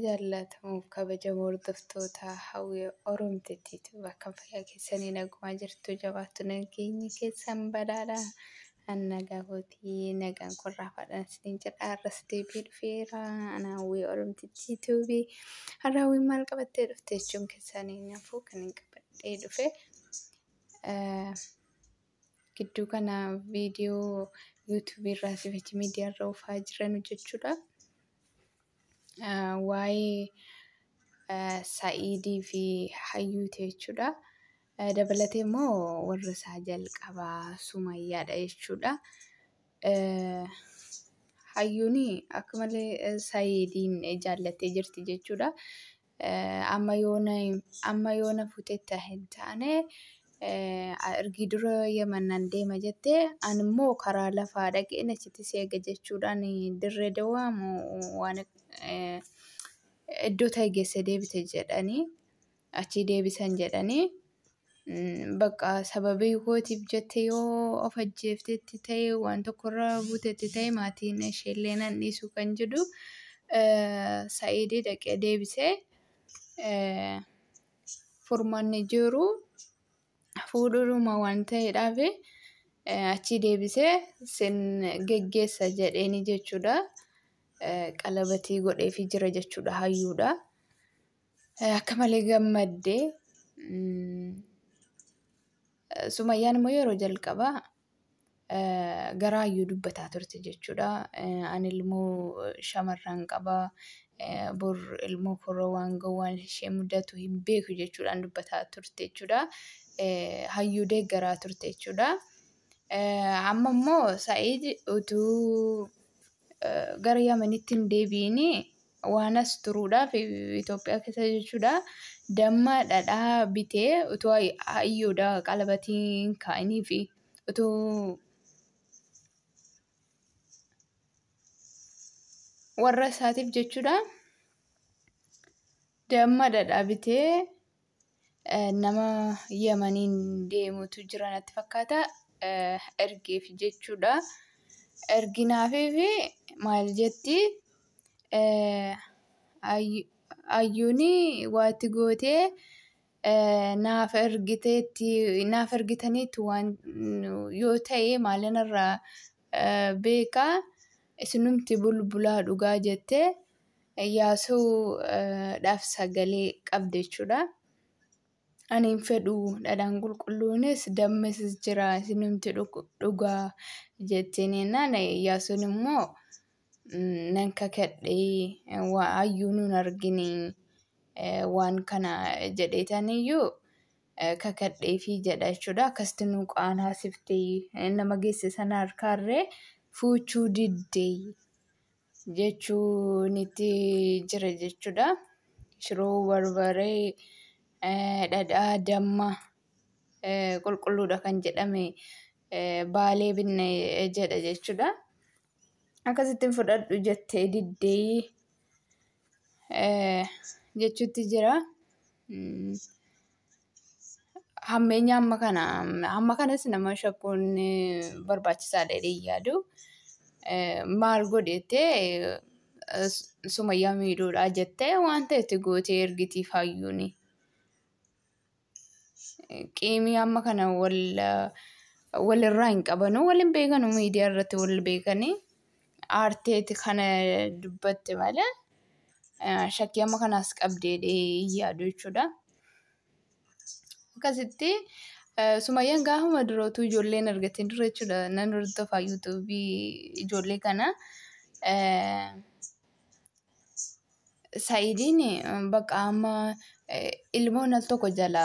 Jaallatamu kabajamoo hordoftoota hawwii Oromtiitti bakka fayyaa keessanii nagumaa jirtu jabaattu nageenyi keessan badhaadhaa. Nagaa kootii nagaan korraafaadhaan isiniin jedha har'as deebi'ee dhufeera. Ana hawwii Oromtiitti tuubii har'a hawwiin maal qabattee dhufte jechuun keessanii nafuu kan hin qabadhee dhufe. Gidduu kana viidiyoo yuutuubii irraa sifachi miidiyaa irra oofaa jiran jechuudha. Waa'ee Sa'iidii fi Hayyuuti jechuudha. Dabalatee immoo warra isaa jalqabaa Sumayyaadha jechuudha. Hayyuun akka malee Sa'iidiin jaallattee jirti jechuudha. Amma yoona fuuteetta hin taane ergi dura Yemannaan deema jettee ani immoo karaa lafaa dhaqee achitti seega jechuudhaan dirree dawaa waan iddoo ta'e geesse deebite jedhanii achi deebisan jedhanii bakka sababii kootiif jettee yoo of ajjeeftetti ta'e waan tokkorra buutetti ta'e maatiin isheellee nan dhiisu kan jedhu Sa'iidii dhaqee deebisee furmaanni jiru fuudhuma waan ta'eedhaaf achi deebisee sin geggeessa jedheeni jechuudha. Qalabatii godheefii jira jechuudha Hayyuudha. Akka malee gammaddee Sumayyaan immoo yeroo jalqabaa gara Hayyuu dubbataa turte jechuudha. Ani ilmoo shamarran qabaa bor ilmoo koroo waan ga'u waan ishee mudatu hin beeku jechuudhaan dubbataa turte jechuudha. Hayyuu deeggaraa turte jechuudha. Amma immoo Sa'iid utuu gara Yamanitti hin deebiin waan as turuudhaaf Itoophiyaa keessa jechuudha. Damma dhadhaa bitee utuu Hayyuudha qalabatiin kaa'anii fi utuu warra isaatiif jechuudha. Damma dhadhaa bitee nama Yamaniin deemutu jira natti fakkaata. Ergeef jechuudha. Erginaafi maal jetti Hayyuun waatti gootee naaf ergitaniitu waan yoo ta'e maalinarraa beekaa isinumti bulbulaa dhugaa jettee Iyyaasuudhaaf sagalee qabde jechuudha. Ani hin fedhu dhadhaan qulqulluunis dammis jira isinumti dhugaa jetteen jennaan Iyyaasuun immoo nan kakadhee Hayyuun hin argine waan kana jedheetaniyyuu kakadheefii jedha jechuudha. Akkasitti nu qaanaasiftee nama geesse sana harkaarree fuuchuu diddee jechuun itti jira jechuudha. Shiroo barbaree dhadhaa damma qulqulluudha kan jedhame baalee binne jedha jechuudha. Akkasittiin fudhadhu jettee diddee jechuutti jira. Hammeenya amma kanas nama shakkuun barbaachisaadha jedhee yaadu. Maal godhettee Sumayyaa miidhuudhaa jettee waan ta'etti gootee ergitiif Hayyuun. Qiimii amma kana walirraa hin qabanu waliin beekanu miidiyaa irratti wal beekanii aarteeti kana dubbatte malee shakkii amma kanaas qabdeedhee yaadu jechuudha. Akkasitti Sumayyaan gaafuma durootu ijoolleen argateen dura jechuudha. Nan hordofaa yuutuubii ijoollee kana. Sa'iidiin bakka amma ilmoon al tokko jala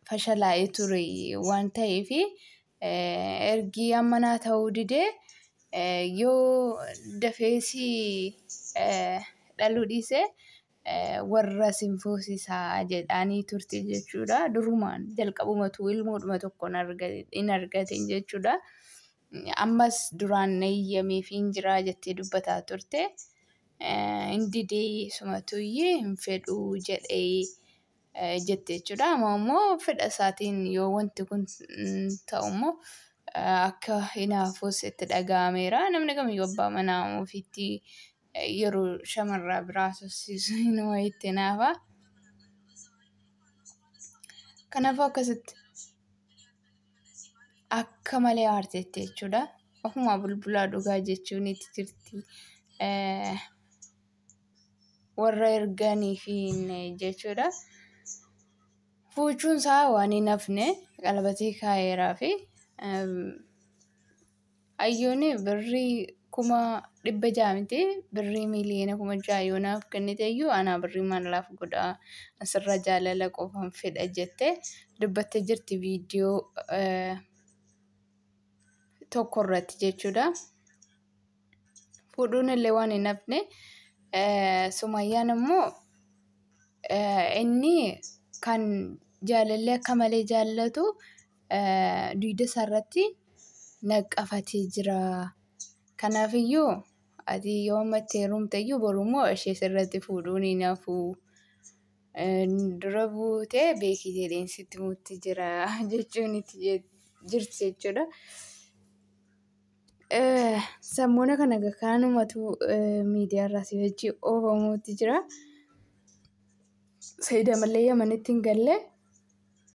fashalaa'ee ture waan ta'eef ergi ammanaa ta'uu didee yoo dafeesi dhaluu dhiise warra sinfuusisaa jedhanii turte jechuudha. Durumaan jalqabumatu ilmoodhuma tokkoon hin argatin jechuudha. Ammas duraan eeyyameef hin jiraa jettee dubbataa turte. Indidee sumatuyyee hin fedhuu jedhee jette jechuudha. Ammoo fedha isaatiin yoo wanti kun ta'u immoo akka hinaafuus itti dhaga'ameera. Namni kamiyyuu abbaa manaa ofiitti yeroo shamarraa biraa sossiisu inuma itti naafa. Kanaafuu akkasitti akka malee aarteetti jechuudha. Ofuma bulbulaa dhugaa jechuun itti jirti. Warra erganii fi jechuudha. Fuuchuun isaa waan hin hafne qalbatee kaayeeraa fi hayyoon birrii 600 miti birrii miliyoona 6,000 yoo naaf kennite iyyuu anaa birrii maalaaf godhaa asirra jaalala qofaan fedha jettee dubbattee jirti viidiyoo tokko irratti jechuudha. Fuudhuun illee waan hin hafne Sumayyaan immoo inni kan jaalallee akka malee jaallatu dugda isaarratti naqqafatee jira. Kanaafiyyuu ati yoo ammatti heerumte iyyuu borummoo ishee sirratti fuudhuun hin hafu. Dura buutee beekitee deensitti mutti jira jechuun itti jirti jechuudha. Sammuuna kana kaanumatu miidiyaa irraa si wajjin oofamuutti jira. Sayyida malee Yamanitti hin galle